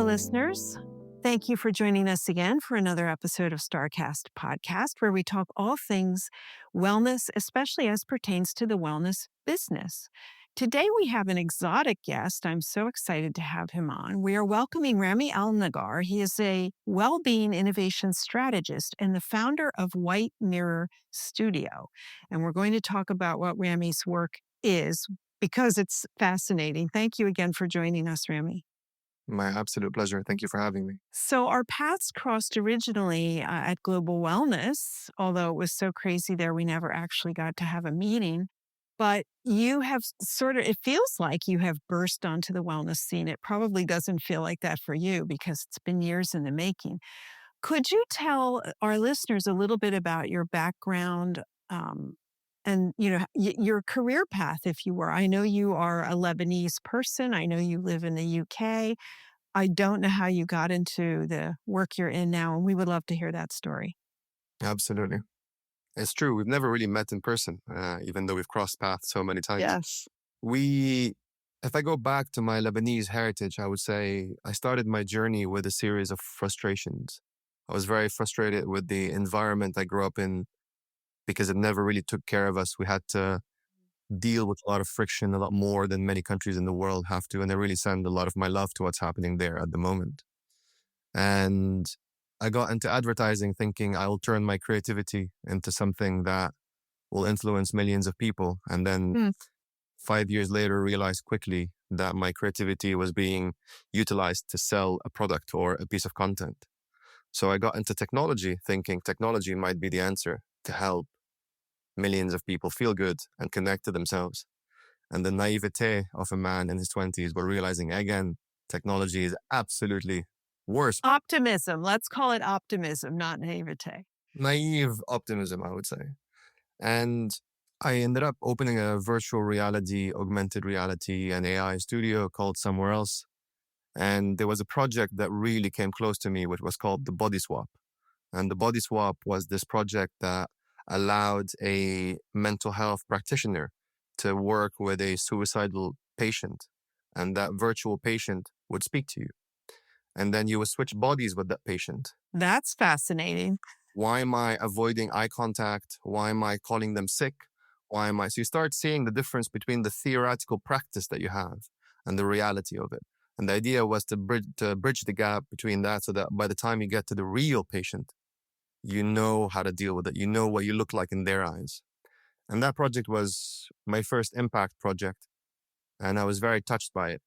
Hello, listeners. Thank you for joining us again for another episode of StarCast Podcast, where we talk all things wellness, especially as pertains to the wellness business. Today, we have an exotic guest. I'm so excited to have him on. We are welcoming Ramy Elnagar. He is a well-being innovation strategist and the founder of White Mirror Studio. And we're going to talk about what Ramy's work is because it's fascinating. Thank you again for joining us, Ramy. My absolute pleasure. Thank you for having me. So our paths crossed originally at Global Wellness, although it was so crazy there, we never actually got to have a meeting. But you have it feels like you have burst onto the wellness scene. It probably doesn't feel like that for you because it's been years in the making. Could you tell our listeners a little bit about your background and your career path, if you were? I know you are a Lebanese person. I know you live in the UK. I don't know how you got into the work you're in now, and we would love to hear that story. Absolutely. It's true. We've never really met in person, even though we've crossed paths so many times. Yes. If I go back to my Lebanese heritage, I would say I started my journey with a series of frustrations. I was very frustrated with the environment I grew up in because it never really took care of us. We had to deal with a lot of friction, a lot more than many countries in the world have to. And I really send a lot of my love to what's happening there at the moment. And I got into advertising thinking I will turn my creativity into something that will influence millions of people. And then 5 years later, realized quickly that my creativity was being utilized to sell a product or a piece of content. So I got into technology thinking technology might be the answer to help millions of people feel good and connect to themselves. And the naivete of a man in his 20s, but realizing again, technology is absolutely worse. Optimism. Let's call it optimism, not naivete. Naive optimism, I would say. And I ended up opening a virtual reality, augmented reality, and AI studio called Somewhere Else. And there was a project that really came close to me, which was called the Body Swap. And the Body Swap was this project that allowed a mental health practitioner to work with a suicidal patient. And that virtual patient would speak to you. And then you would switch bodies with that patient. That's fascinating. Why am I avoiding eye contact? Why am I calling them sick? So you start seeing the difference between the theoretical practice that you have and the reality of it. And the idea was to bridge the gap between that so that by the time you get to the real patient, you know how to deal with it. You know what you look like in their eyes. And that project was my first impact project. And I was very touched by it.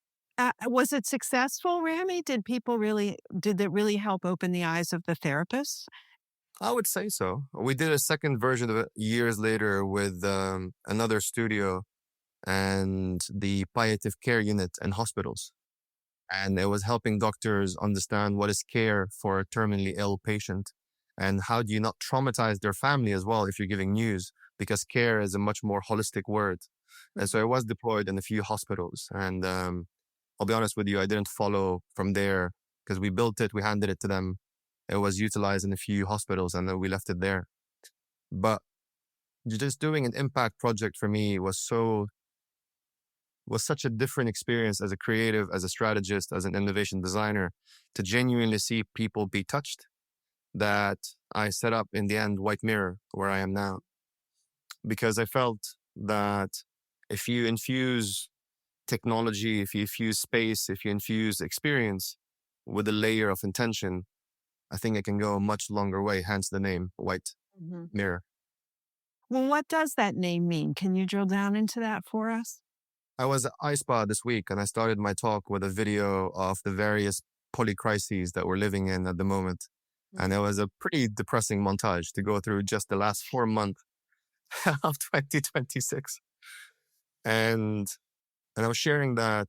Was it successful, Ramy? Did it really help open the eyes of the therapists? I would say so. We did a second version of it years later with another studio and the palliative care unit in hospitals. And it was helping doctors understand what is care for a terminally ill patient and how do you not traumatize their family as well if you're giving news, because care is a much more holistic word. And so it was deployed in a few hospitals. And I'll be honest with you, I didn't follow from there because we built it, we handed it to them. It was utilized in a few hospitals and then we left it there. But just doing an impact project for me was such a different experience as a creative, as a strategist, as an innovation designer, to genuinely see people be touched, that I set up in the end White Mirror, where I am now. Because I felt that if you infuse technology, if you infuse space, if you infuse experience with a layer of intention, I think it can go a much longer way, hence the name White Mirror. Well, what does that name mean? Can you drill down into that for us? I was at iSpa this week and I started my talk with a video of the various polycrises that we're living in at the moment. And it was a pretty depressing montage to go through just the last 4 months of 2026. And I was sharing that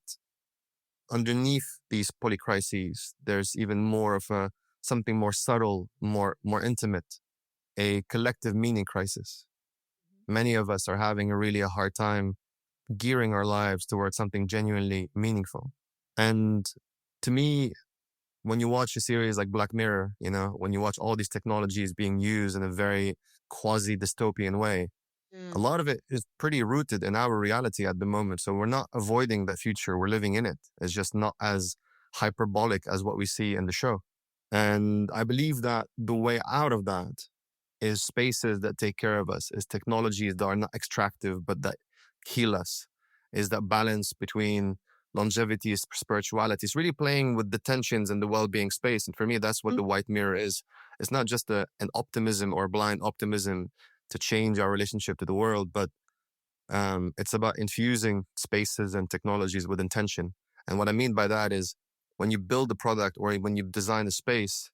underneath these polycrises, there's even more of something more subtle, more intimate, a collective meaning crisis. Many of us are having a hard time gearing our lives towards something genuinely meaningful. And to me, when you watch a series like Black Mirror, when you watch all these technologies being used in a very quasi-dystopian way, a lot of it is pretty rooted in our reality at the moment. So we're not avoiding that future. We're living in it. It's just not as hyperbolic as what we see in the show. And I believe that the way out of that is spaces that take care of us, is technologies that are not extractive but that heal us, is that balance between longevity, spirituality. It's really playing with the tensions and the well-being space. And for me, that's what Mm. the white mirror is. It's not just an optimism or blind optimism to change our relationship to the world, but it's about infusing spaces and technologies with intention. And what I mean by that is when you build a product or when you design a space,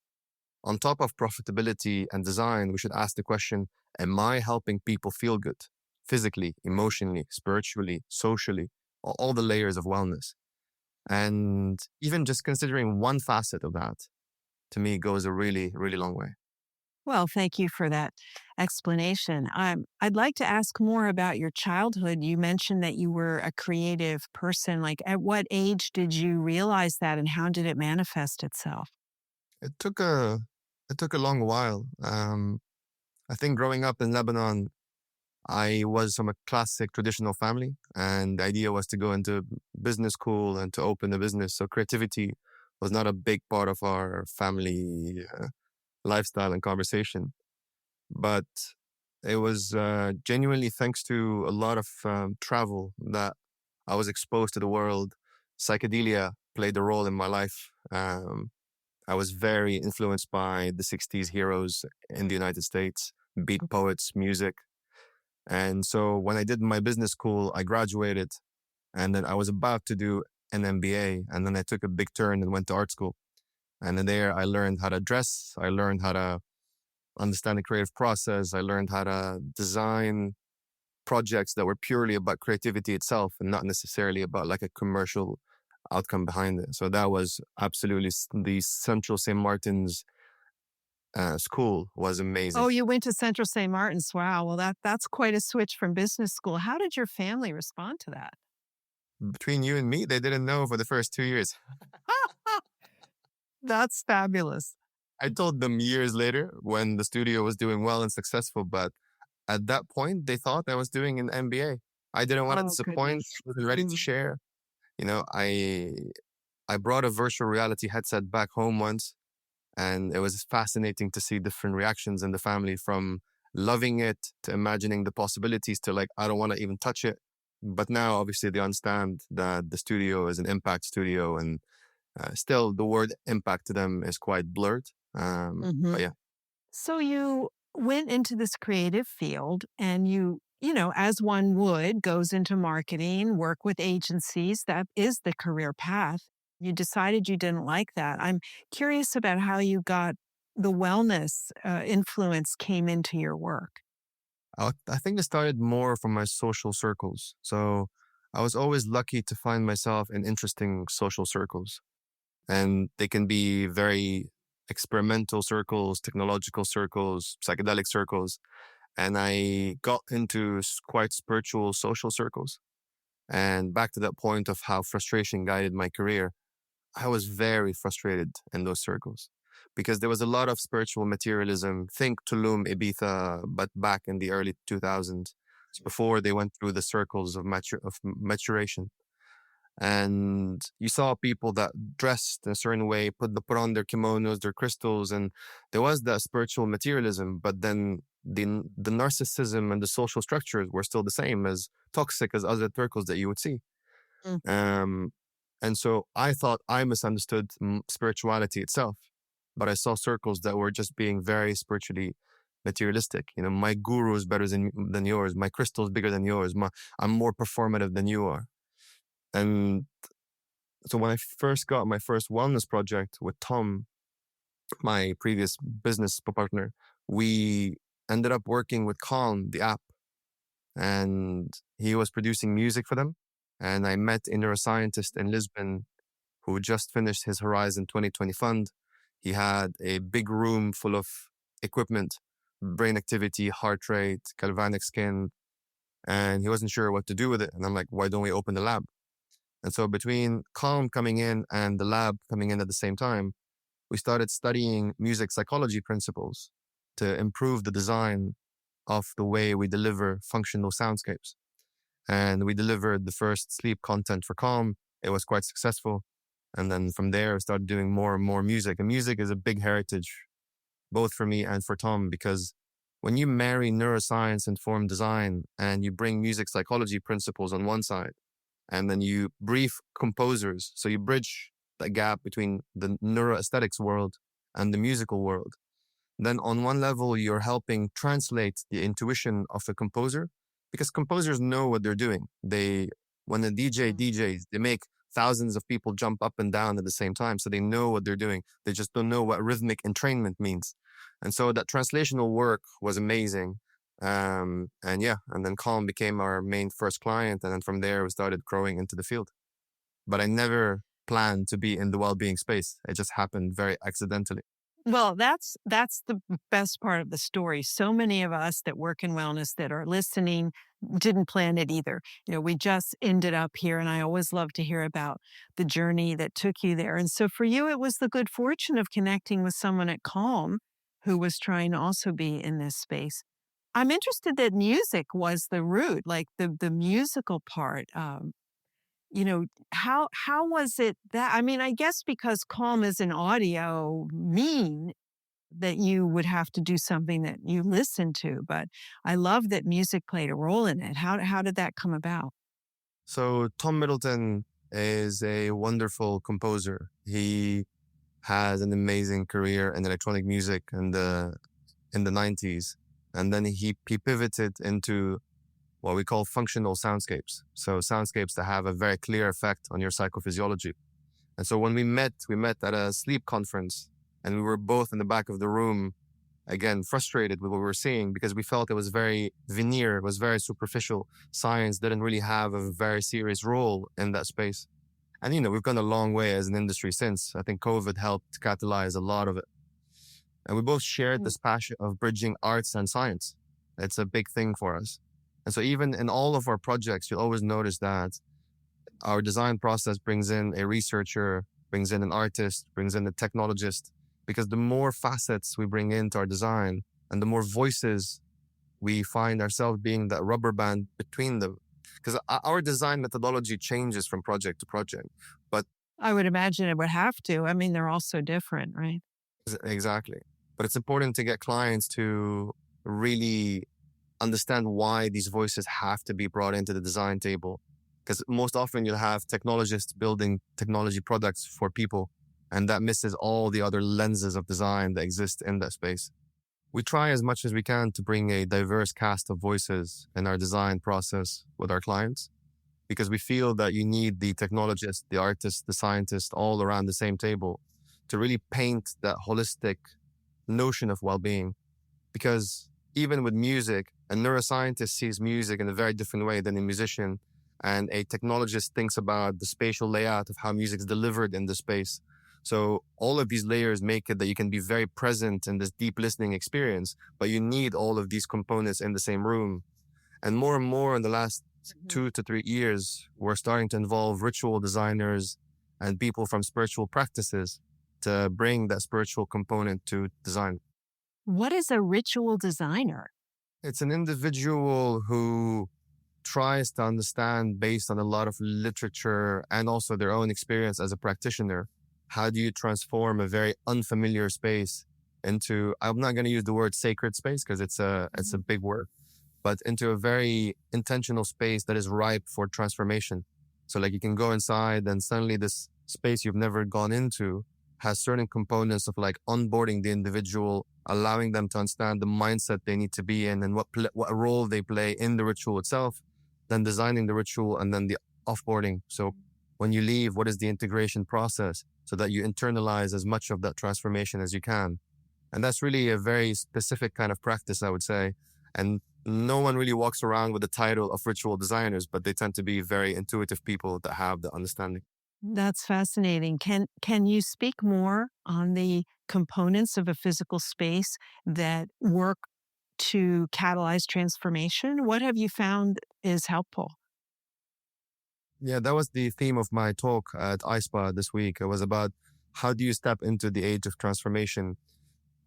on top of profitability and design, we should ask the question, am I helping people feel good physically, emotionally, spiritually, socially, all the layers of wellness? And even just considering one facet of that, to me, goes a really, really long way. Well, thank you for that explanation. I'd like to ask more about your childhood. You mentioned that you were a creative person. Like, at what age did you realize that, and how did it manifest itself? It took a it took a long while. I think growing up in Lebanon, I was from a classic traditional family, and the idea was to go into business school and to open a business. So creativity was not a big part of our family lifestyle and conversation. But it was genuinely thanks to a lot of travel that I was exposed to the world. Psychedelia played a role in my life. I was very influenced by the 60s heroes in the United States, beat poets, music. And so when I did my business school, I graduated and then I was about to do an MBA. And then I took a big turn and went to art school. And then there I learned how to dress. I learned how to understand the creative process. I learned how to design projects that were purely about creativity itself and not necessarily about like a commercial outcome behind it. So that was absolutely the Central St. Martin's school was amazing. Oh, you went to Central St. Martin's. Wow. Well, that's quite a switch from business school. How did your family respond to that? Between you and me, they didn't know for the first 2 years. That's fabulous. I told them years later when the studio was doing well and successful, but at that point, they thought I was doing an MBA. I didn't want to Oh, disappoint. goodness. I was ready to Mm. share. You know, I brought a virtual reality headset back home once, and it was fascinating to see different reactions in the family from loving it to imagining the possibilities to like, I don't want to even touch it. But now, obviously, they understand that the studio is an impact studio, and still the word impact to them is quite blurred. But Mhm. yeah. So you went into this creative field and as one would, goes into marketing, work with agencies. That is the career path. You decided you didn't like that. I'm curious about how you got the wellness influence came into your work. I think it started more from my social circles. So I was always lucky to find myself in interesting social circles. And they can be very experimental circles, technological circles, psychedelic circles. And I got into quite spiritual social circles. And back to that point of how frustration guided my career, I was very frustrated in those circles because there was a lot of spiritual materialism. Think Tulum, Ibiza, but back in the early 2000s, before they went through the circles of, of maturation. And you saw people that dressed in a certain way, put on their kimonos, their crystals, and there was that spiritual materialism. But then the narcissism and the social structures were still the same as toxic as other circles that you would see. Um, and so I thought I misunderstood spirituality itself, but I saw circles that were just being very spiritually materialistic. You know, my guru is better than yours. My crystal is bigger than yours. I'm more performative than you are. And so when I first got my first wellness project with Tom, my previous business partner, we ended up working with Calm, the app, and he was producing music for them. And I met a neuroscientist in Lisbon who just finished his Horizon 2020 fund. He had a big room full of equipment, brain activity, heart rate, galvanic skin, and he wasn't sure what to do with it. And I'm like, why don't we open the lab? And so between Calm coming in and the lab coming in at the same time, we started studying music psychology principles to improve the design of the way we deliver functional soundscapes. And we delivered the first sleep content for Calm. It was quite successful. And then from there, I started doing more and more music. And music is a big heritage, both for me and for Tom, because when you marry neuroscience informed design and you bring music psychology principles on one side, and then you brief composers, so you bridge that gap between the neuroaesthetics world and the musical world, then on one level, you're helping translate the intuition of a composer because composers know what they're doing. When a DJ Mm. DJs, they make thousands of people jump up and down at the same time. So they know what they're doing. They just don't know what rhythmic entrainment means. And so that translational work was amazing. And yeah, and then Calm became our main first client. And then from there, we started growing into the field. But I never planned to be in the well-being space. It just happened very accidentally. Well, that's the best part of the story. So many of us that work in wellness that are listening didn't plan it either. We just ended up here, and I always love to hear about the journey that took you there. And so for you, it was the good fortune of connecting with someone at Calm who was trying to also be in this space. I'm interested that music was the root, like the musical part. How was it that I mean, I guess because Calm is an audio mean that you would have to do something that you listen to, but I love that music played a role in it. How did that come about? So Tom Middleton is a wonderful composer. He has an amazing career in electronic music in the 90s. And then he pivoted into what we call functional soundscapes. So soundscapes that have a very clear effect on your psychophysiology. And so when we met at a sleep conference and we were both in the back of the room, again, frustrated with what we were seeing because we felt it was very veneer, it was very superficial. Science didn't really have a very serious role in that space. And, we've gone a long way as an industry since. I think COVID helped catalyze a lot of it. And we both shared Mm. this passion of bridging arts and science. It's a big thing for us. And so even in all of our projects, you'll always notice that our design process brings in a researcher, brings in an artist, brings in a technologist, because the more facets we bring into our design and the more voices we find ourselves being that rubber band between them. Because our design methodology changes from project to project. But I would imagine it would have to. I mean, they're all so different, right? exactly. But it's important to get clients to really understand why these voices have to be brought into the design table. Because most often you'll have technologists building technology products for people, and that misses all the other lenses of design that exist in that space. We try as much as we can to bring a diverse cast of voices in our design process with our clients, because we feel that you need the technologist, the artist, the scientist all around the same table to really paint that holistic notion of well-being. Because even with music, a neuroscientist sees music in a very different way than a musician, and a technologist thinks about the spatial layout of how music is delivered in the space. So all of these layers make it that you can be very present in this deep listening experience, but you need all of these components in the same room. And more in the last Mhm. 2 to 3 years, we're starting to involve ritual designers and people from spiritual practices to bring that spiritual component to design. What is a ritual designer? It's an individual who tries to understand, based on a lot of literature and also their own experience as a practitioner, how do you transform a very unfamiliar space into, I'm not going to use the word sacred space because it's a Mhm. big word, but into a very intentional space that is ripe for transformation. So like you can go inside and suddenly this space you've never gone into has certain components of like onboarding the individual, allowing them to understand the mindset they need to be in and what role they play in the ritual itself, then designing the ritual and then the offboarding. So when you leave, what is the integration process so that you internalize as much of that transformation as you can? And that's really a very specific kind of practice, I would say. And no one really walks around with the title of ritual designers, but they tend to be very intuitive people that have the understanding. That's fascinating. Can you speak more on the components of a physical space that work to catalyze transformation? What have you found is helpful? Yeah, that was the theme of my talk at ISPA this week. It was about how do you step into the age of transformation.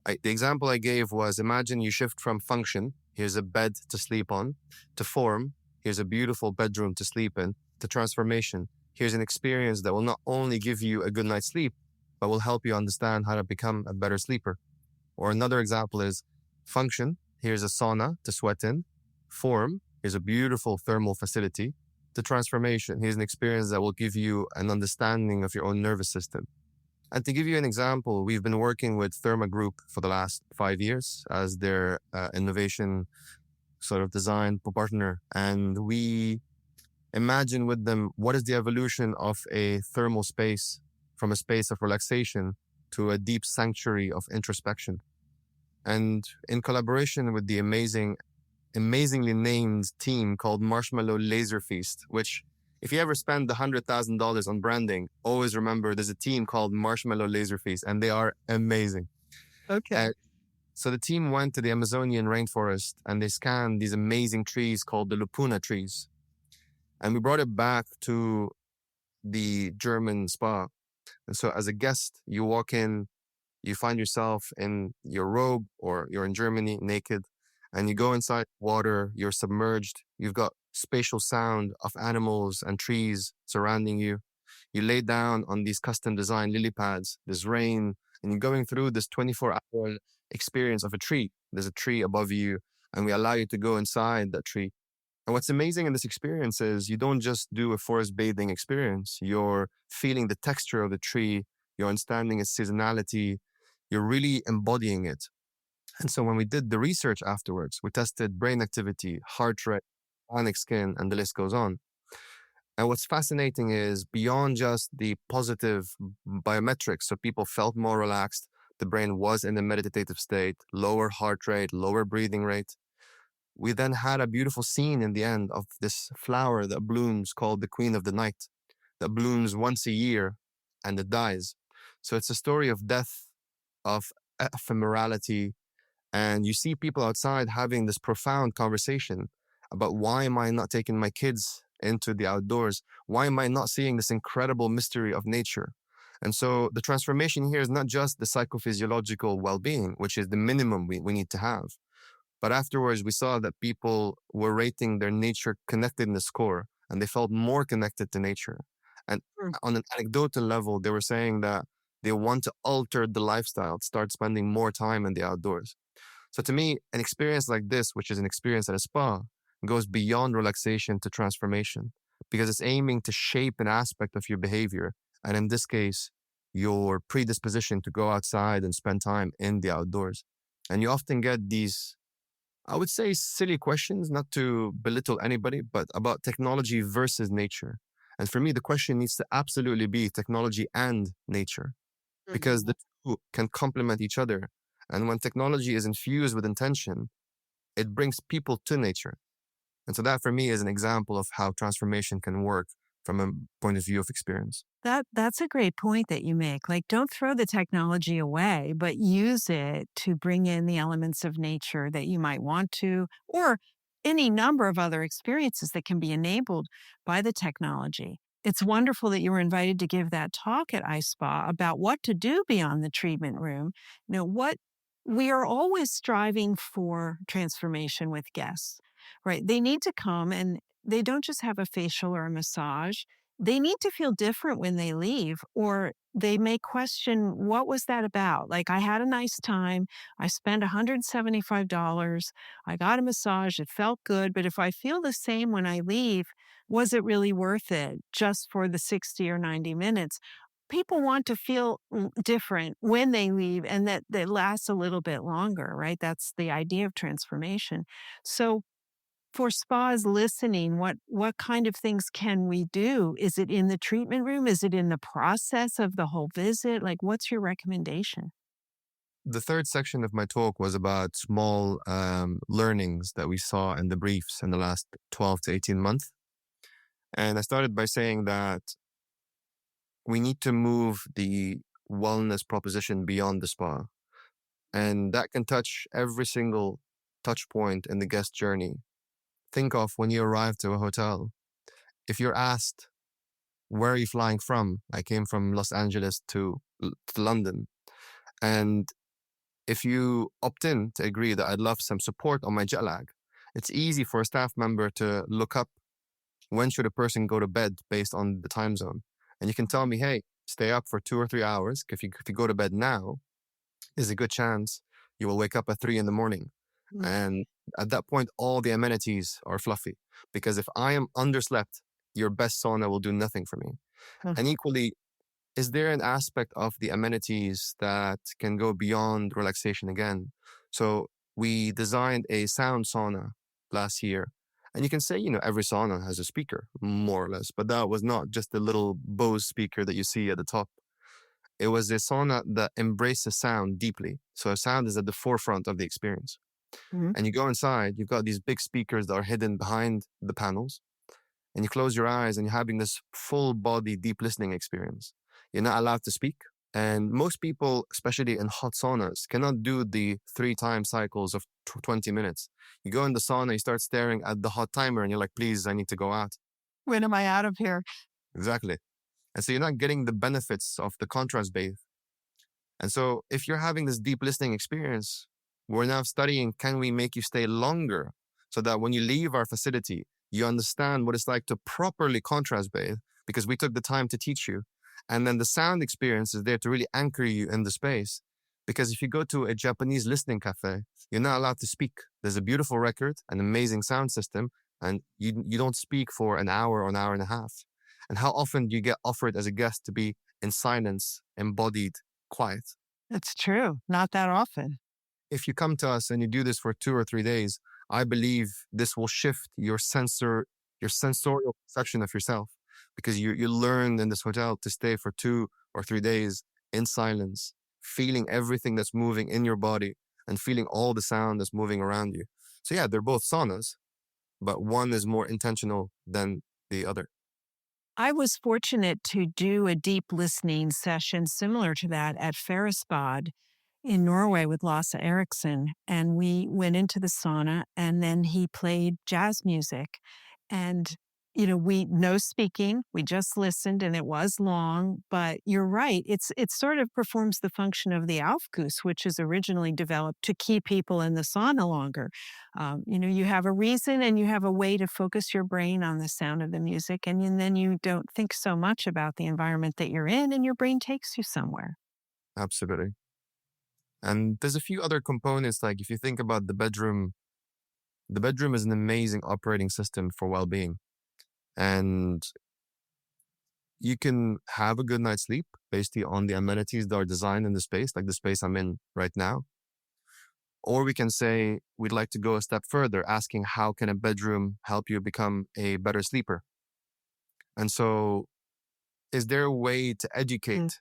The example I gave was, imagine you shift from function, here's a bed to sleep on, to form, here's a beautiful bedroom to sleep in, to transformation. Here's an experience that will not only give you a good night's sleep, but will help you understand how to become a better sleeper. Or another example is function. Here's a sauna to sweat in. Form. Here's a beautiful thermal facility. The transformation. Here's an experience that will give you an understanding of your own nervous system. And to give you an example, we've been working with Therma Group for the last 5 years as their innovation sort of design partner. And we imagine with them what is the evolution of a thermal space from a space of relaxation to a deep sanctuary of introspection. And in collaboration with the amazingly named team called Marshmallow Laser Feast, which if you ever spend $100,000 on branding, always remember there's a team called Marshmallow Laser Feast, and they are amazing. Okay. So the team went to the Amazonian rainforest and they scanned these amazing trees called the Lupuna trees. And we brought it back to the German spa. And so as a guest, you walk in, you find yourself in your robe or you're in Germany naked and you go inside water, you're submerged, you've got spatial sound of animals and trees surrounding you. You lay down on these custom designed lily pads, there's rain, and you're going through this 24-hour experience of a tree. There's a tree above you, and we allow you to go inside that tree. And what's amazing in this experience is you don't just do a forest bathing experience. You're feeling the texture of the tree, you're understanding its seasonality, you're really embodying it. And so when we did the research afterwards, we tested brain activity, heart rate, bionic skin, and the list goes on. And what's fascinating is beyond just the positive biometrics, so people felt more relaxed, the brain was in a meditative state, lower heart rate, lower breathing rate. We then had a beautiful scene in the end of this flower that blooms called the Queen of the Night, that blooms once a year and it dies. So it's a story of death, of ephemerality, and you see people outside having this profound conversation about why am I not taking my kids into the outdoors? Why am I not seeing this incredible mystery of nature? And so the transformation here is not just the psychophysiological well-being, which is the minimum we need to have. But afterwards, we saw that people were rating their nature connectedness score and they felt more connected to nature. And Mm. on an anecdotal level, they were saying that they want to alter the lifestyle, start spending more time in the outdoors. So to me, an experience like this, which is an experience at a spa, goes beyond relaxation to transformation because it's aiming to shape an aspect of your behavior. And in this case, your predisposition to go outside and spend time in the outdoors. And you often get these, I would say, silly questions, not to belittle anybody, but about technology versus nature. And for me, the question needs to absolutely be technology and nature because Mhm. the two can complement each other. And when technology is infused with intention, it brings people to nature. And so that for me is an example of how transformation can work from a point of view of experience. That's a great point that you make. Like, don't throw the technology away, but use it to bring in the elements of nature that you might want to, or any number of other experiences that can be enabled by the technology. It's wonderful that you were invited to give that talk at iSpa about what to do beyond the treatment room. What we are always striving for transformation with guests, right? They need to come and they don't just have a facial or a massage. They need to feel different when they leave, or they may question, what was that about? Like, I had a nice time. I spent $175. I got a massage. It felt good. But if I feel the same when I leave, was it really worth it just for the 60 or 90 minutes? People want to feel different when they leave and that they last a little bit longer, right? That's the idea of transformation. So, for spas listening, what kind of things can we do? Is it in the treatment room? Is it in the process of the whole visit? Like, what's your recommendation? The third section of my talk was about small learnings that we saw in the briefs in the last 12 to 18 months. And I started by saying that we need to move the wellness proposition beyond the spa. And that can touch every single touch point in the guest journey. Think of when you arrive to a hotel. If you're asked, where are you flying from? I came from Los Angeles to London. And if you opt in to agree that I'd love some support on my jet lag, it's easy for a staff member to look up when should a person go to bed based on the time zone. And you can tell me, hey, stay up for 2 or 3 hours. If you go to bed now, there's a good chance you will wake up at 3 in the morning. Mm. And at that point, all the amenities are fluffy. Because if I am underslept, your best sauna will do nothing for me. Mm. And equally, is there an aspect of the amenities that can go beyond relaxation again? So we designed a sound sauna last year. And you can say, every sauna has a speaker, more or less, but that was not just the little Bose speaker that you see at the top. It was a sauna that embraces sound deeply. So sound is at the forefront of the experience. Mhm. And you go inside, you've got these big speakers that are hidden behind the panels, and you close your eyes and you're having this full body deep listening experience. You're not allowed to speak. And most people, especially in hot saunas, cannot do the 3 time cycles of 20 minutes. You go in the sauna, you start staring at the hot timer, and you're like, please, I need to go out. When am I out of here? Exactly. And so you're not getting the benefits of the contrast bathe. And so if you're having this deep listening experience, we're now studying, can we make you stay longer so that when you leave our facility, you understand what it's like to properly contrast bathe because we took the time to teach you. And then the sound experience is there to really anchor you in the space. Because if you go to a Japanese listening cafe, you're not allowed to speak. There's a beautiful record, an amazing sound system, and you don't speak for an hour or an hour and a half. And how often do you get offered as a guest to be in silence, embodied, quiet? It's true. Not that often. If you come to us and you do this for 2 or 3 days, I believe this will shift your sensorial perception of yourself because you learned in this hotel to stay for 2 or 3 days in silence, feeling everything that's moving in your body and feeling all the sound that's moving around you. So yeah, they're both saunas, but one is more intentional than the other. I was fortunate to do a deep listening session similar to that at Ferrisbad in Norway with Lasse Eriksson. And we went into the sauna and then he played jazz music. And, we no speaking, we just listened and it was long, but you're right. It sort of performs the function of the Aufguss, which is originally developed to keep people in the sauna longer. You have a reason and you have a way to focus your brain on the sound of the music. And then you don't think so much about the environment that you're in and your brain takes you somewhere. Absolutely. And there's a few other components, like if you think about the bedroom is an amazing operating system for well-being. And you can have a good night's sleep based on the amenities that are designed in the space, like the space I'm in right now. Or we can say we'd like to go a step further, asking how can a bedroom help you become a better sleeper? And so is there a way to Mm. educate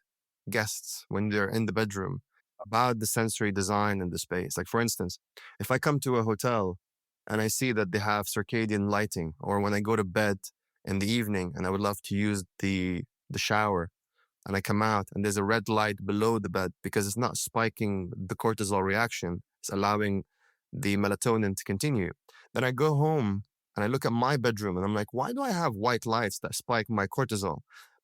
guests when they're in the bedroom about the sensory design in the space? Like, for instance, if I come to a hotel and I see that they have circadian lighting, or when I go to bed in the evening and I would love to use the shower and I come out and there's a red light below the bed because it's not spiking the cortisol reaction, it's allowing the melatonin to continue. Then I go home and I look at my bedroom and I'm like, why do I have white lights that spike my cortisol?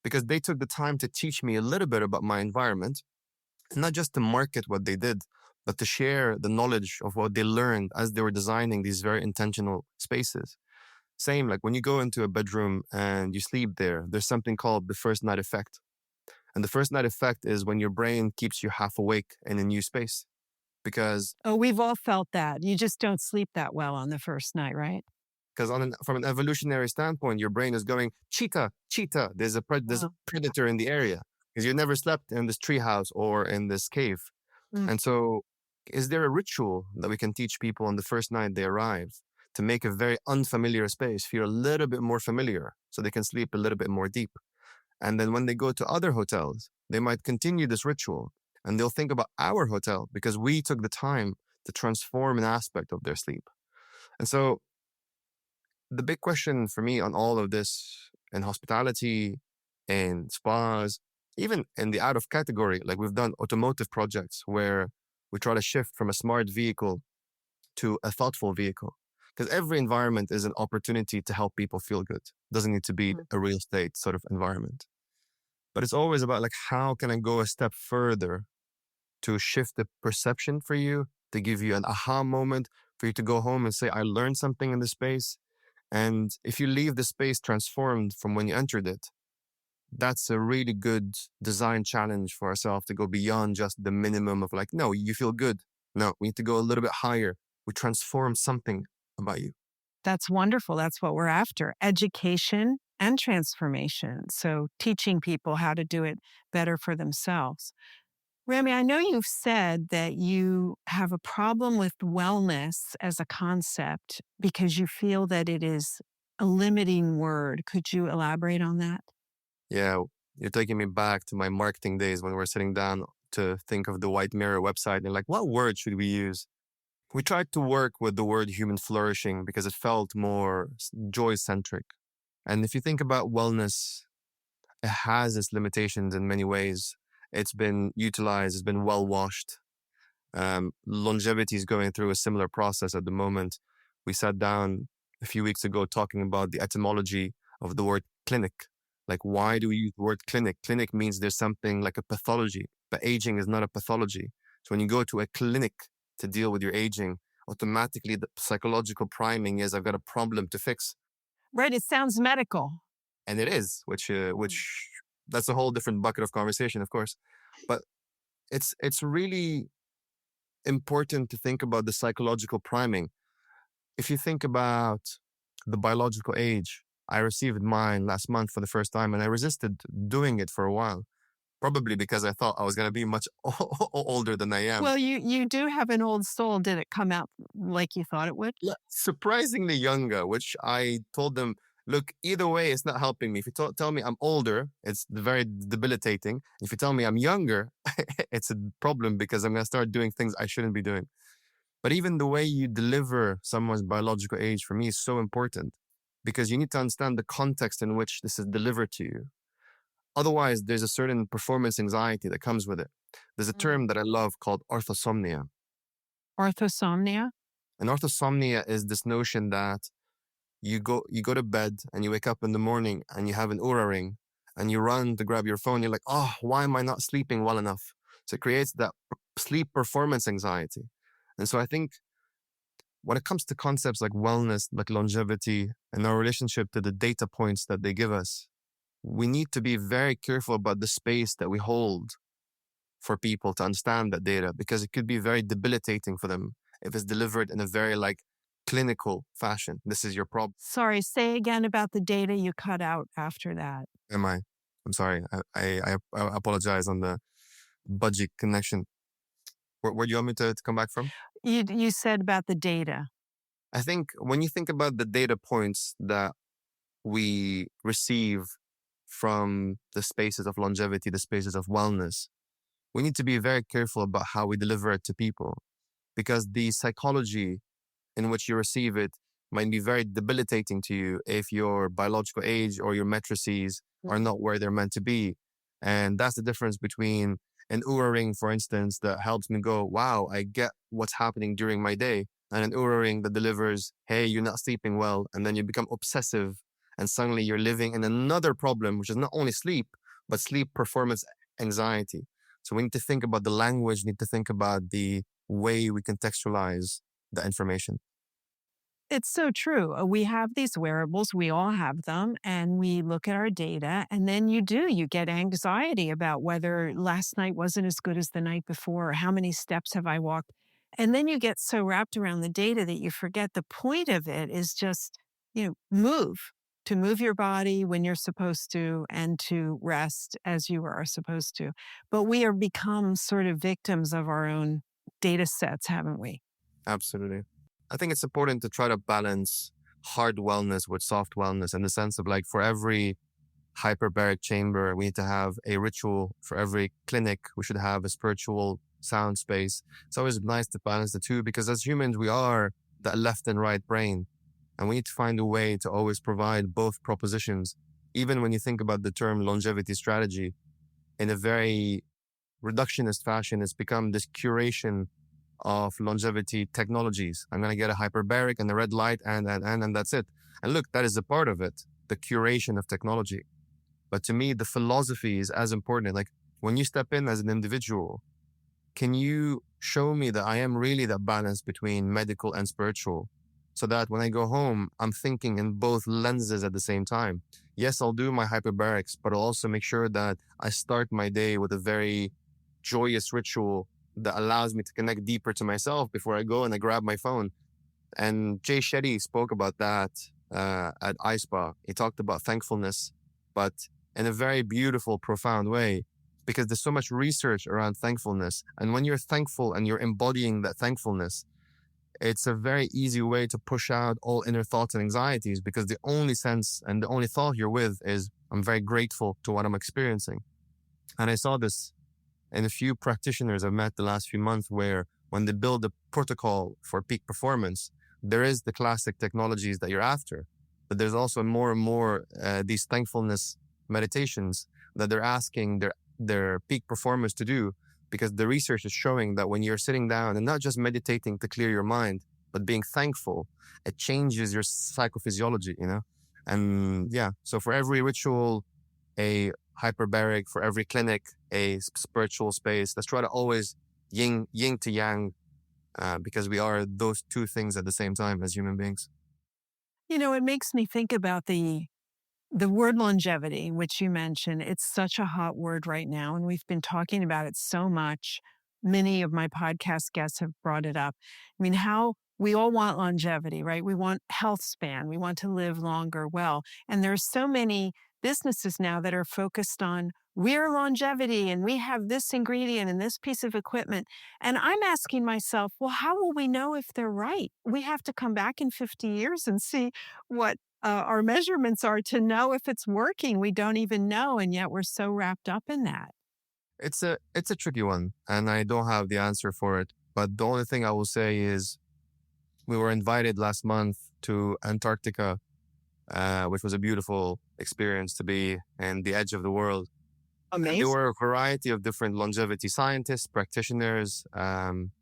Because they took the time to teach me a little bit about my environment, and not just to market what they did, but to share the knowledge of what they learned as they were designing these very intentional spaces. Same like when you go into a bedroom and you sleep there, there's something called the first night effect. And the first night effect is when your brain keeps you half awake in a new space. Because Oh, we've all felt that. You just don't sleep that well on the first night, right? from an evolutionary standpoint, your brain is going, cheetah, cheetah. There's a Oh. predator in the area because you never slept in this treehouse or in this cave. Mm. And so, is there a ritual that we can teach people on the first night they arrive to make a very unfamiliar space feel a little bit more familiar so they can sleep a little bit more deep? And then when they go to other hotels, they might continue this ritual and they'll think about our hotel because we took the time to transform an aspect of their sleep. And so, the big question for me on all of this in hospitality and spas, even in the out of category, like we've done automotive projects where we try to shift from a smart vehicle to a thoughtful vehicle. Because every environment is an opportunity to help people feel good. Doesn't need to be Mm. a real estate sort of environment. But it's always about like how can I go a step further to shift the perception for you, to give you an aha moment, for you to go home and say, I learned something in this space. And if you leave the space transformed from when you entered it, that's a really good design challenge for ourselves to go beyond just the minimum of like, no, you feel good. No, we need to go a little bit higher. We transform something about you. That's wonderful. That's what we're after, education and transformation. So, teaching people how to do it better for themselves. Ramy, I know you've said that you have a problem with wellness as a concept because you feel that it is a limiting word. Could you elaborate on that? Yeah, you're taking me back to my marketing days when we were sitting down to think of the White Mirror website and like, what word should we use? We tried to work with the word human flourishing because it felt more joy centric. And if you think about wellness, it has its limitations in many ways. It's been utilized, it's been well washed. Longevity is going through a similar process at the moment. We sat down a few weeks ago talking about the etymology of the word clinic. Like, why do we use the word clinic? Clinic means there's something like a pathology, but aging is not a pathology. So when you go to a clinic to deal with your aging, automatically the psychological priming is I've got a problem to fix. Right. It sounds medical. And it is, Mm. which that's a whole different bucket of conversation, of course. But it's really important to think about the psychological priming. If you think about the biological age, I received mine last month for the first time and I resisted doing it for a while, probably because I thought I was going to be much older than I am. Well, you do have an old soul. Did it come out like you thought it would? Yeah, surprisingly younger, which I told them, look, either way, it's not helping me. If you tell me I'm older, it's very debilitating. If you tell me I'm younger, it's a problem because I'm going to start doing things I shouldn't be doing. But even the way you deliver someone's biological age for me is so important because you need to understand the context in which this is delivered to you. Otherwise, there's a certain performance anxiety that comes with it. There's a Mm. term that I love called orthosomnia. Orthosomnia? And orthosomnia is this notion that you go to bed and you wake up in the morning and you have an aura ring and you run to grab your phone. You're like, oh, why am I not sleeping well enough? So it creates that sleep performance anxiety. And so I think when it comes to concepts like wellness, like longevity, and our relationship to the data points that they give us, we need to be very careful about the space that we hold for people to understand that data because it could be very debilitating for them if it's delivered in a very like clinical fashion. This is your problem. Sorry, say again about the data you cut out after that. Am I? I'm sorry. I apologize on the budget connection. Where do you want me to come back from? You said about the data. I think when you think about the data points that we receive from the spaces of longevity, the spaces of wellness, we need to be very careful about how we deliver it to people because the psychology in which you receive it might be very debilitating to you if your biological age or your matrices are not where they're meant to be. And that's the difference between an Oura ring, for instance, that helps me go, wow, I get what's happening during my day, and an Oura ring that delivers, hey, you're not sleeping well. And then you become obsessive and suddenly you're living in another problem, which is not only sleep, but sleep performance anxiety. So we need to think about the language, need to think about the way we contextualize the information. It's so true. We have these wearables, we all have them, and we look at our data, and then you get anxiety about whether last night wasn't as good as the night before, or how many steps have I walked. And then you get so wrapped around the data that you forget the point of it is just, move, to move your body when you're supposed to and to rest as you are supposed to. But we are become sort of victims of our own data sets, haven't we? Absolutely. I think it's important to try to balance hard wellness with soft wellness in the sense of like for every hyperbaric chamber, we need to have a ritual. For every clinic, we should have a spiritual sound space. It's always nice to balance the two because as humans, we are that left and right brain. And we need to find a way to always provide both propositions. Even when you think about the term longevity strategy in a very reductionist fashion, it's become this curation of longevity technologies. I'm going to get a hyperbaric and a red light and that's it. And look, that is a part of it, the curation of technology. But to me, the philosophy is as important. Like when you step in as an individual, can you show me that I am really that balance between medical and spiritual so that when I go home, I'm thinking in both lenses at the same time. Yes, I'll do my hyperbarics, but I'll also make sure that I start my day with a very joyous ritual that allows me to connect deeper to myself before I go and I grab my phone. And Jay Shetty spoke about that at iSpa. He talked about thankfulness, but in a very beautiful, profound way, because there's so much research around thankfulness. And when you're thankful and you're embodying that thankfulness, it's a very easy way to push out all inner thoughts and anxieties because the only sense and the only thought you're with is, I'm very grateful to what I'm experiencing. And I saw this in a few practitioners I've met the last few months where when they build a protocol for peak performance, there is the classic technologies that you're after, but there's also more and more these thankfulness meditations that they're asking their peak performers to do because the research is showing that when you're sitting down and not just meditating to clear your mind, but being thankful, it changes your psychophysiology, you know? And yeah, so for every ritual, a hyperbaric, for every clinic, a spiritual space. Let's try to always yin to yang, because we are those two things at the same time as human beings. It makes me think about the word longevity, which you mentioned. It's such a hot word right now, and we've been talking about it so much. Many of my podcast guests have brought it up. I mean, how we all want longevity, right? We want health span. We want to live longer, well. And there's so many businesses now that are focused on we're longevity and we have this ingredient and this piece of equipment. And I'm asking myself, well, how will we know if they're right? We have to come back in 50 years and see what our measurements are to know if it's working. We don't even know, and yet we're so wrapped up in that. It's a tricky one, and I don't have the answer for it. But the only thing I will say is we were invited last month to Antarctica, which was a beautiful experience to be in the edge of the world. And there Amazing. were a variety of different longevity scientists, practitioners.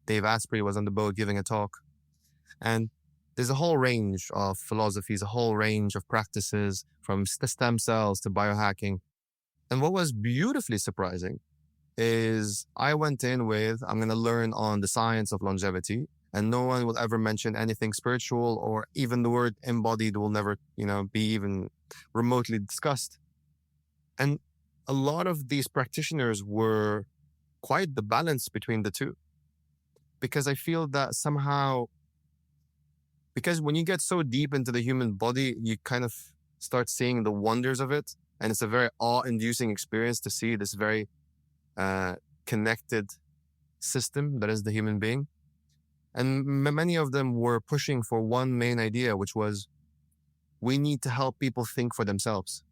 Dave Asprey was on the boat giving a talk. And there's a whole range of philosophies, a whole range of practices from stem cells to biohacking. And what was beautifully surprising is I went in with, I'm going to learn on the science of longevity, and no one will ever mention anything spiritual or even the word embodied will never, be even remotely discussed. And a lot of these practitioners were quite the balance between the two because I feel that somehow, because when you get so deep into the human body, you kind of start seeing the wonders of it. And it's a very awe-inducing experience to see this very uh, connected system that is the human being. And many of them were pushing for one main idea, which was we need to help people think for themselves.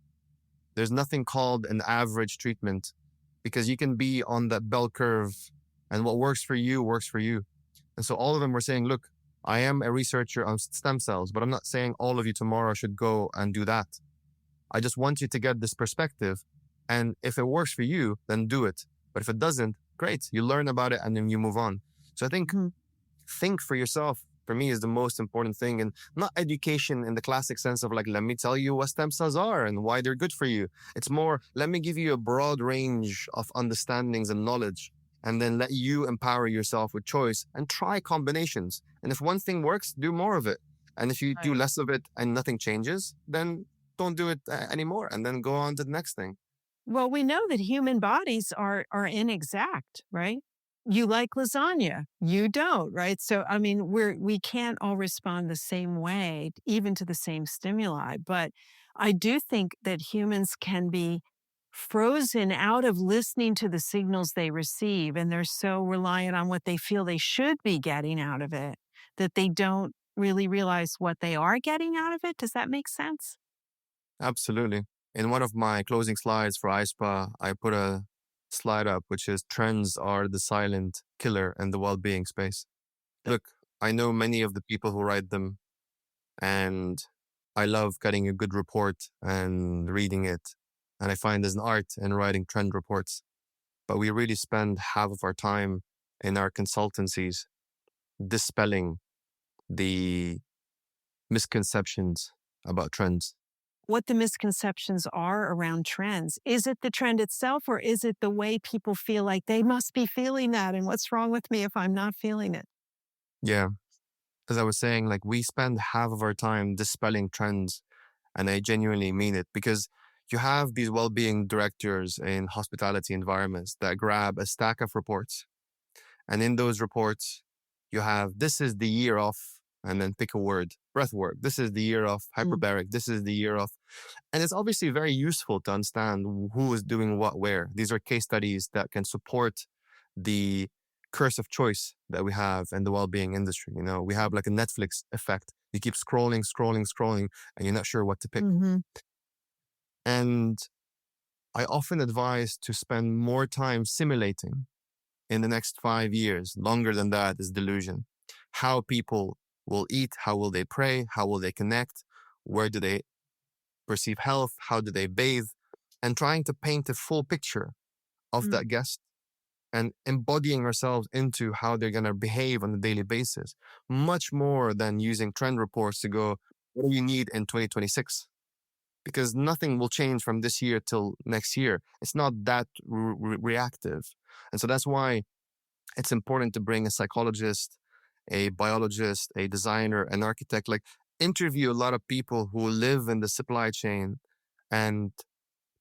There's nothing called an average treatment because you can be on that bell curve and what works for you works for you. And so all of them were saying, look, I am a researcher on stem cells, but I'm not saying all of you tomorrow should go and do that. I just want you to get this perspective. And if it works for you, then do it. But if it doesn't, great. You learn about it and then you move on. So I think for yourself, for me, is the most important thing. And not education in the classic sense of like, let me tell you what stem cells are and why they're good for you. It's more, let me give you a broad range of understandings and knowledge, and then let you empower yourself with choice and try combinations. And if one thing works, do more of it. And if you do Right. less of it and nothing changes, then don't do it anymore and then go on to the next thing. Well, we know that human bodies are inexact, right? You like lasagna, you don't, right? So I mean, we can't all respond the same way, even to the same stimuli. But I do think that humans can be frozen out of listening to the signals they receive, and they're so reliant on what they feel they should be getting out of it that they don't really realize what they are getting out of it. Does that make sense? Absolutely. In one of my closing slides for iSpa, I put a slide up, which is trends are the silent killer in the well-being space. Look, I know many of the people who write them, and I love getting a good report and reading it. And I find there's an art in writing trend reports, but we really spend half of our time in our consultancies dispelling the misconceptions about trends. What the misconceptions are around trends. Is it the trend itself, or is it the way people feel like they must be feeling that? And what's wrong with me if I'm not feeling it? Yeah. as I was saying, like we spend half of our time dispelling trends, and I genuinely mean it because you have these well-being directors in hospitality environments that grab a stack of reports, and in those reports, you have this is the year of, and then pick a word, breath work. This is the year of Mm. hyperbaric. This is the year of, and it's obviously very useful to understand who is doing what where. These are case studies that can support the curse of choice that we have in the well-being industry. You know, we have like a Netflix effect. You keep scrolling, scrolling, scrolling, and you're not sure what to pick. Mhm. And I often advise to spend more time simulating in the next 5 years. Longer than that is delusion. How people will eat, how will they pray, how will they connect, where do they perceive health, how do they bathe, and trying to paint a full picture of Mm. that guest and embodying ourselves into how they're going to behave on a daily basis, much more than using trend reports to go, what do you need in 2026? Because nothing will change from this year till next year. It's not that reactive. And so that's why it's important to bring a psychologist, a biologist, a designer, an architect, like interview a lot of people who live in the supply chain and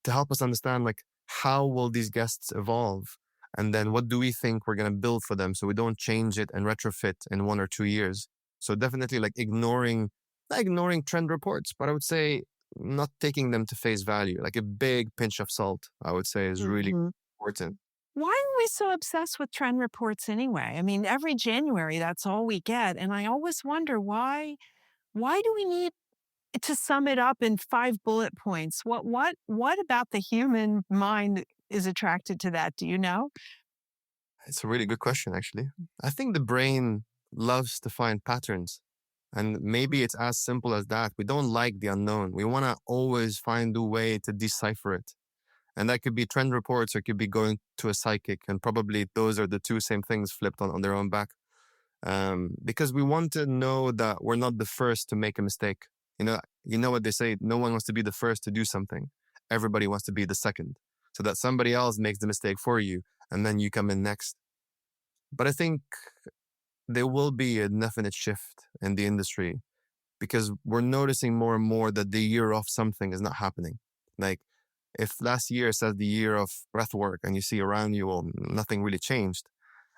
to help us understand like how will these guests evolve and then what do we think we're going to build for them so we don't change it and retrofit in 1 or 2 years. So definitely like ignoring not ignoring trend reports, but I would say not taking them to face value, like a big pinch of salt, I would say is really Mhm. important. Why are we so obsessed with trend reports anyway? I mean, every January, that's all we get, and I always wonder why do we need to sum it up in 5 bullet points? What about the human mind is attracted to that? Do you know? It's a really good question, actually. I think the brain loves to find patterns. And maybe it's as simple as that. We don't like the unknown. We want to always find a way to decipher it. And that could be trend reports or it could be going to a psychic. And probably those are the two same things flipped on their own back. Because we want to know that we're not the first to make a mistake. You know what they say, no one wants to be the first to do something. Everybody wants to be the second. So that somebody else makes the mistake for you and then you come in next. But I think there will be a definite shift in the industry because we're noticing more and more that the year of something is not happening. Like if last year says the year of breath work and you see around you, well, nothing really changed.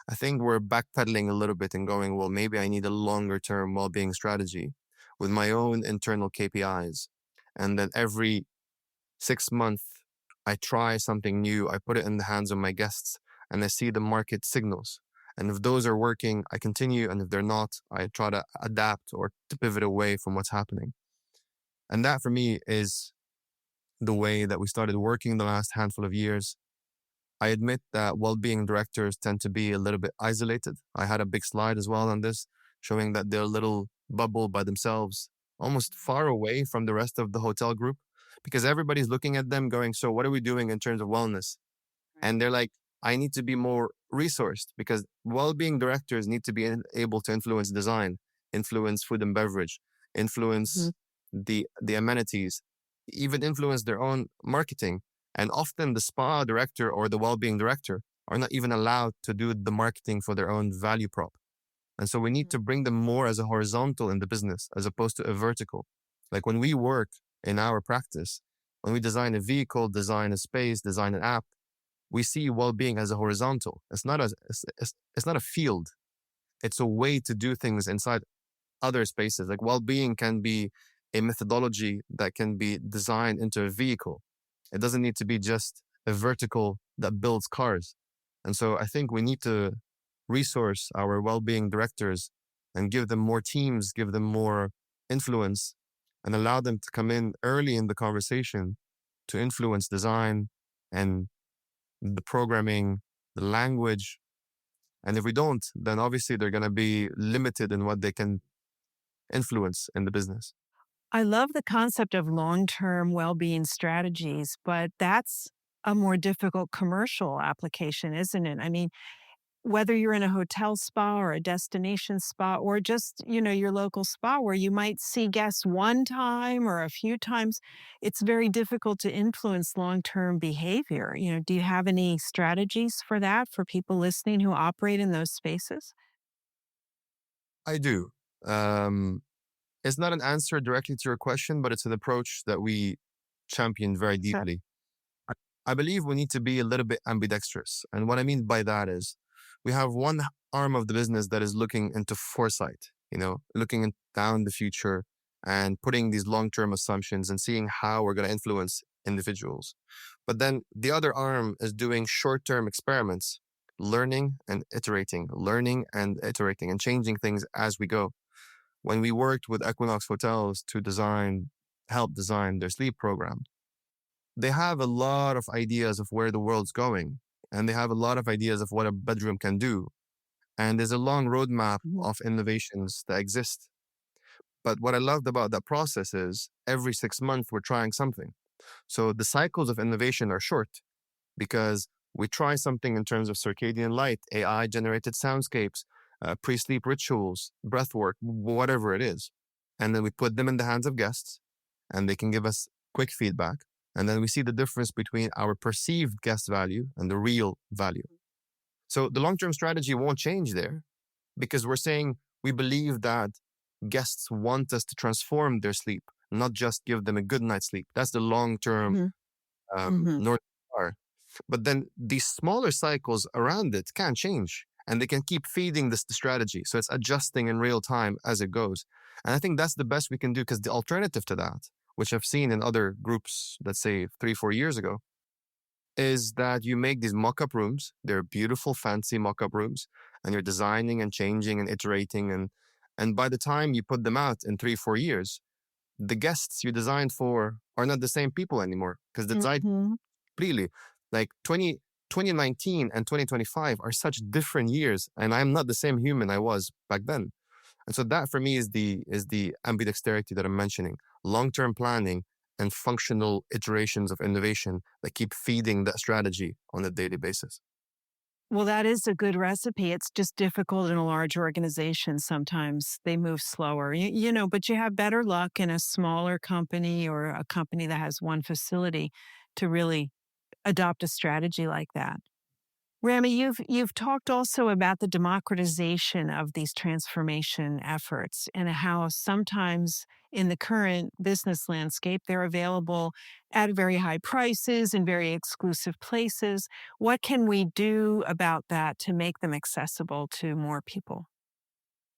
I think we're backpedaling a little bit and going, well, maybe I need a longer term well being strategy with my own internal KPIs. And then every 6 months, I try something new, I put it in the hands of my guests, and I see the market signals. And if those are working, I continue. And if they're not, I try to adapt or to pivot away from what's happening. And that for me is the way that we started working the last handful of years. I admit that well being directors tend to be a little bit isolated. I had a big slide as well on this, showing that they're a little bubble by themselves, almost far away from the rest of the hotel group, because everybody's looking at them going, so, what are we doing in terms of wellness? Right. And they're like, I need to be more resourced because well-being directors need to be able to influence design, influence food and beverage, Mhm. influence the amenities, even influence their own marketing. And often the spa director or the well-being director are not even allowed to do the marketing for their own value prop. And so we need to Mhm. bring them more as a horizontal in the business as opposed to a vertical. Like when we work in our practice, when we design a vehicle, design a space, design an app, we see well-being as a horizontal. It's not a field. It's a way to do things inside other spaces. Like well-being can be a methodology that can be designed into a vehicle. It doesn't need to be just a vertical that builds cars. And so I think we need to resource our well-being directors and give them more teams, give them more influence, and allow them to come in early in the conversation to influence design and the programming, the language. And if we don't, then obviously they're going to be limited in what they can influence in the business. I love the concept of long-term well-being strategies, but that's a more difficult commercial application, isn't it? I mean, whether you're in a hotel spa or a destination spa or just, your local spa where you might see guests one time or a few times, it's very difficult to influence long-term behavior. Do you have any strategies for that for people listening who operate in those spaces? I do. Um, it's not an answer directly to your question, but it's an approach that we champion very So, deeply. I I believe we need to be a little bit ambidextrous. And what I mean by that is we have one arm of the business that is looking into foresight, looking down the future and putting these long term assumptions and seeing how we're going to influence individuals. But then the other arm is doing short term experiments, learning and iterating, and changing things as we go. When we worked with Equinox Hotels to help design their sleep program, they have a lot of ideas of where the world's going, and they have a lot of ideas of what a bedroom can do. And there's a long roadmap mhm, of innovations that exist. But what I loved about that process is every 6 months we're trying something. So the cycles of innovation are short because we try something in terms of circadian light, AI generated soundscapes, pre sleep rituals, breath work, whatever it is. And then we put them in the hands of guests and they can give us quick feedback. And then we see the difference between our perceived guest value and the real value. So the long term strategy won't change there because we're saying we believe that guests want us to transform their sleep, not just give them a good night's sleep. That's the long term mhm, mhm. North Star. But then these smaller cycles around it can change and they can keep feeding this the strategy. So it's adjusting in real time as it goes. And I think that's the best we can do because the alternative to that, which I've seen in other groups, let's say 3, 4 years ago, is that you make these mock-up rooms. They're beautiful, fancy mock-up rooms, and you're designing and changing and iterating. And by the time you put them out in 3, 4 years, the guests you designed for are not the same people anymore because the design Mhm. completely. Like 2019 and 2025 are such different years, and I'm not the same human I was back then. And so that for me is the ambidexterity that I'm mentioning: long-term planning and functional iterations of innovation that keep feeding that strategy on a daily basis. Well, that is a good recipe. It's just difficult in a large organization. Sometimes they move slower, but you have better luck in a smaller company or a company that has one facility to really adopt a strategy like that. Ramy, you've talked also about the democratization of these transformation efforts and how sometimes in the current business landscape they're available at very high prices in very exclusive places. What can we do about that to make them accessible to more people?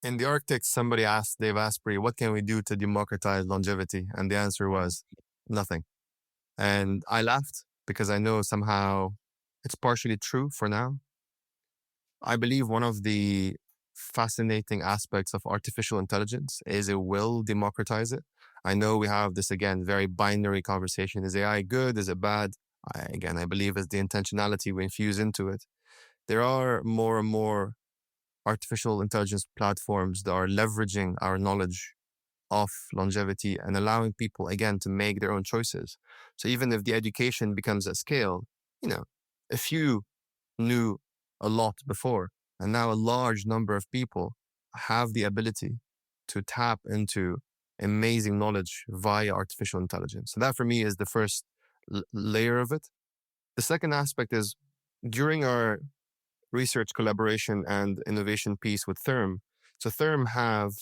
In the Arctic, somebody asked Dave Asprey, what can we do to democratize longevity? And the answer was nothing. And I laughed because I know somehow it's partially true for now. I believe one of the fascinating aspects of artificial intelligence is it will democratize it. I know we have this, again, very binary conversation. Is AI good? Is it bad? I believe it's the intentionality we infuse into it. There are more and more artificial intelligence platforms that are leveraging our knowledge of longevity and allowing people, again, to make their own choices. So even if the education becomes at scale, you know, a few knew a lot before, and now a large number of people have the ability to tap into amazing knowledge via artificial intelligence. So that for me is the first layer of it. The second aspect is during our research collaboration and innovation piece with Therm. So Therm have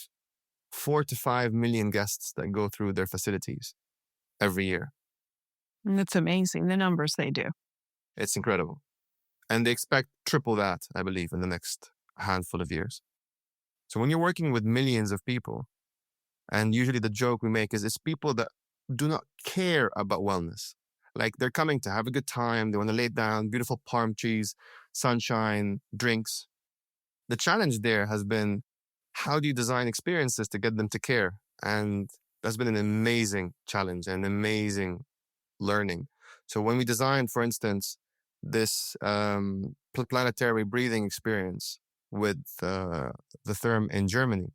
4 to 5 million guests that go through their facilities every year. And it's amazing the numbers they do. It's incredible. And they expect triple that, I believe, in the next handful of years. So when you're working with millions of people, and usually the joke we make is it's people that do not care about wellness. Like they're coming to have a good time, they want to lay down, beautiful palm trees, sunshine, drinks. The challenge there has been how do you design experiences to get them to care? And that's been an amazing challenge and amazing learning. So when we designed, for instance, this planetary breathing experience with the Therm in Germany,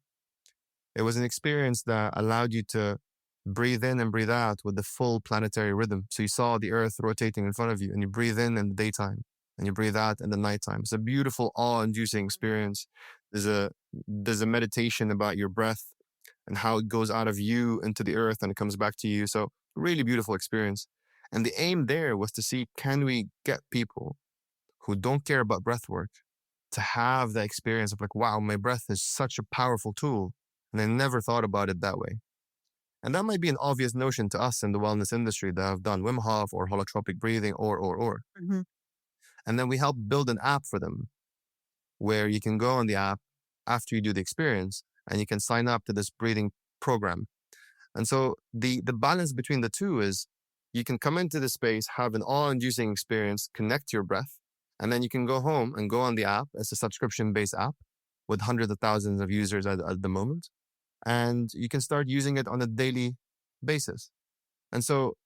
it was an experience that allowed you to breathe in and breathe out with the full planetary rhythm. So you saw the Earth rotating in front of you, and you breathe in the daytime, and you breathe out in the nighttime. It's a beautiful, awe-inducing experience. There's a meditation about your breath and how it goes out of you into the earth and it comes back to you. So really beautiful experience. And the aim there was to see, can we get people who don't care about breath work to have the experience of like, wow, my breath is such a powerful tool. And I never thought about it that way. And that might be an obvious notion to us in the wellness industry that have done Wim Hof or holotropic breathing or. Mhm. And then we help build an app for them where you can go on the app after you do the experience and you can sign up to this breathing program. And so the balance between the two is you can come into the space, have an awe-inducing experience, connect to your breath, and then you can go home and go on the app. It's a subscription-based app with hundreds of thousands of users at the moment. And you can start using it on a daily basis. And so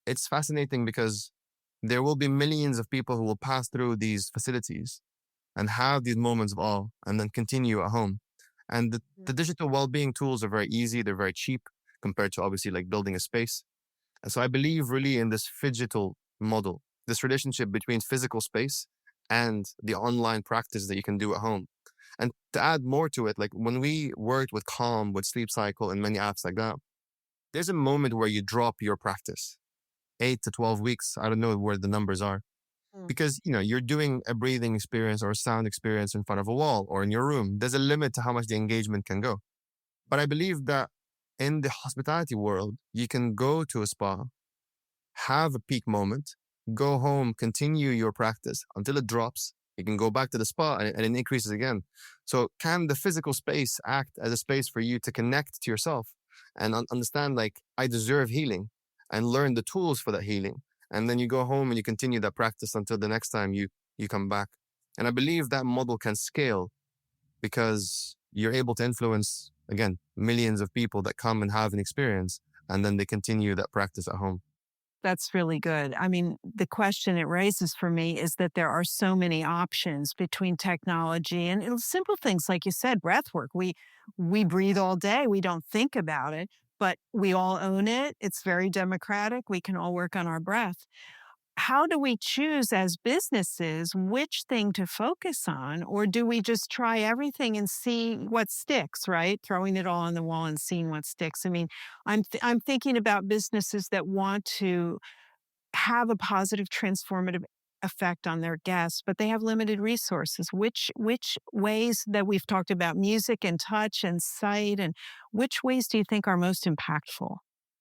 it's fascinating because there will be millions of people who will pass through these facilities and have these moments of awe and then continue at home. And the digital well-being tools are very easy. They're very cheap compared to obviously like building a space. And so I believe really in this phygital model, this relationship between physical space and the online practice that you can do at home. And to add more to it, like when we worked with Calm, with Sleep Cycle and many apps like that, there's a moment where you drop your practice, 8 to 12 weeks. I don't know where the numbers are Mm. because you're doing a breathing experience or a sound experience in front of a wall or in your room. There's a limit to how much the engagement can go. But I believe that in the hospitality world, you can go to a spa, have a peak moment, go home, continue your practice until it drops. You can go back to the spa and it increases again. So can the physical space act as a space for you to connect to yourself and understand like I deserve healing and learn the tools for that healing. And then you go home and you continue that practice until the next time you come back. And I believe that model can scale because you're able to influence, again, millions of people that come and have an experience and then they continue that practice at home. That's really good. I mean, the question it raises for me is that there are so many options between technology and simple things like you said, breath work. We breathe all day. We don't think about it, but we all own it. It's very democratic. We can all work on our breath. How do we choose as businesses which thing to focus on? Or do we just try everything and see what sticks, right? Throwing it all on the wall and seeing what sticks. I mean, I'm thinking about businesses that want to have a positive transformative effect on their guests, but they have limited resources. Which ways that we've talked about music and touch and sight, and which ways do you think are most impactful?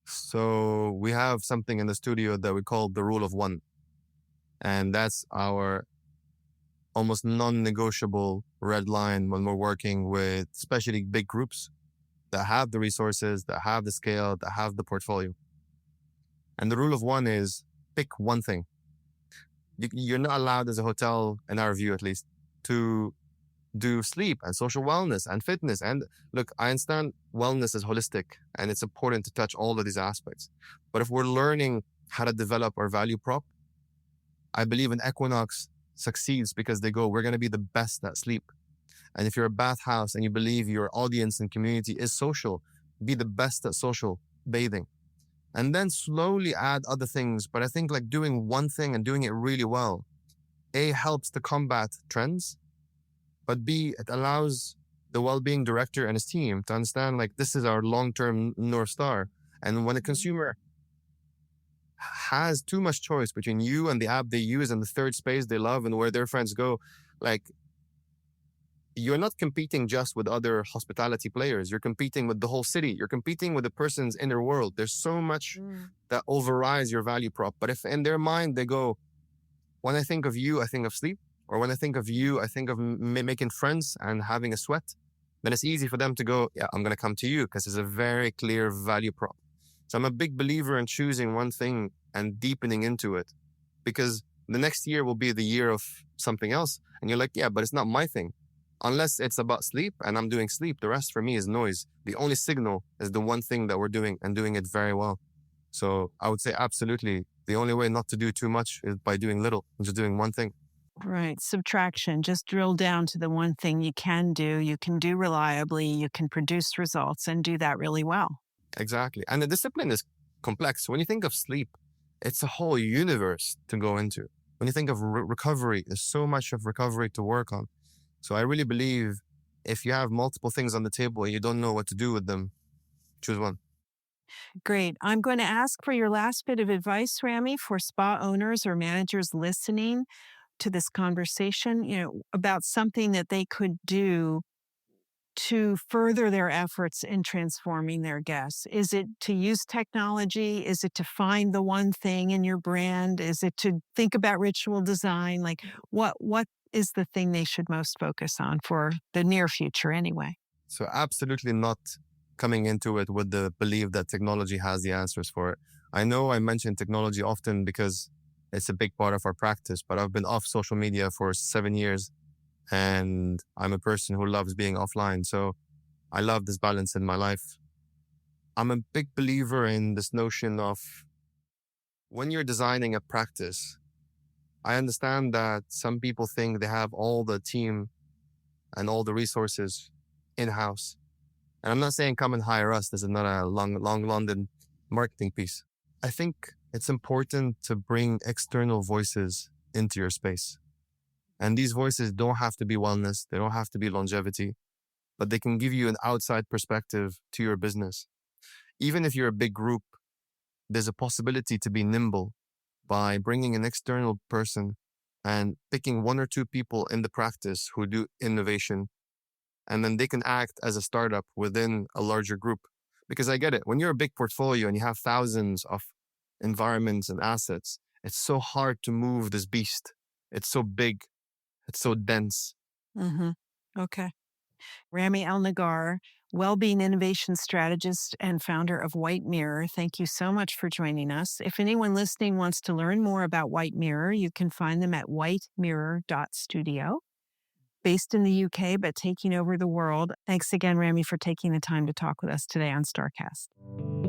So we have something in the studio that we call the rule of one. And that's our almost non-negotiable red line when we're working with especially big groups that have the resources, that have the scale, that have the portfolio. And the rule of one is pick one thing. You're not allowed as a hotel, in our view at least, to do sleep and social wellness and fitness. And look, I understand wellness is holistic and it's important to touch all of these aspects. But if we're learning how to develop our value prop, I believe in Equinox succeeds because they go, we're going to be the best at sleep. And if you're a bathhouse and you believe your audience and community is social, be the best at social bathing. And then slowly add other things. But I think like doing one thing and doing it really well, A, helps to combat trends, but B, it allows the well-being director and his team to understand like this is our long-term North Star. And when a Mhm. consumer has too much choice between you and the app they use and the third space they love and where their friends go, like you're not competing just with other hospitality players. You're competing with the whole city. You're competing with the person's inner world. There's so much Mm. that overrides your value prop. But if in their mind they go, when I think of you, I think of sleep, or when I think of you, I think of making friends and having a sweat, then it's easy for them to go, yeah, I'm going to come to you because it's a very clear value prop. So I'm a big believer in choosing one thing and deepening into it because the next year will be the year of something else. And you're like, yeah, but it's not my thing. Unless it's about sleep and I'm doing sleep, the rest for me is noise. The only signal is the one thing that we're doing and doing it very well. So I would say absolutely. The only way not to do too much is by doing little, just doing one thing. Right. Subtraction. Just drill down to the one thing you can do reliably, you can produce results and do that really well. Exactly. And the discipline is complex. When you think of sleep, it's a whole universe to go into. When you think of recovery, there's so much of recovery to work on. So I really believe if you have multiple things on the table and you don't know what to do with them, choose one. Great. I'm going to ask for your last bit of advice, Ramy, for spa owners or managers listening to this conversation, about something that they could do to further their efforts in transforming their guests? Is it to use technology? Is it to find the one thing in your brand? Is it to think about ritual design? Like what is the thing they should most focus on for the near future anyway? So, absolutely not coming into it with the belief that technology has the answers for it. I know I mention technology often because it's a big part of our practice, but I've been off social media for 7 years and I'm a person who loves being offline. So, I love this balance in my life. I'm a big believer in this notion of when you're designing a practice, I understand that some people think they have all the team and all the resources in house. And I'm not saying come and hire us. This is not a long London marketing piece. I think it's important to bring external voices into your space. And these voices don't have to be wellness, they don't have to be longevity, but they can give you an outside perspective to your business. Even if you're a big group, there's a possibility to be nimble by bringing an external person and picking one or two people in the practice who do innovation, and then they can act as a startup within a larger group. Because I get it, when you're a big portfolio and you have thousands of environments and assets, it's so hard to move this beast. It's so big, it's so dense. Hmm. Okay. Ramy Elnagar, well-being innovation strategist and founder of White Mirror. Thank you so much for joining us. If anyone listening wants to learn more about White Mirror, you can find them at whitemirror.studio. Based in the UK, but taking over the world. Thanks again, Ramy, for taking the time to talk with us today on StarCast.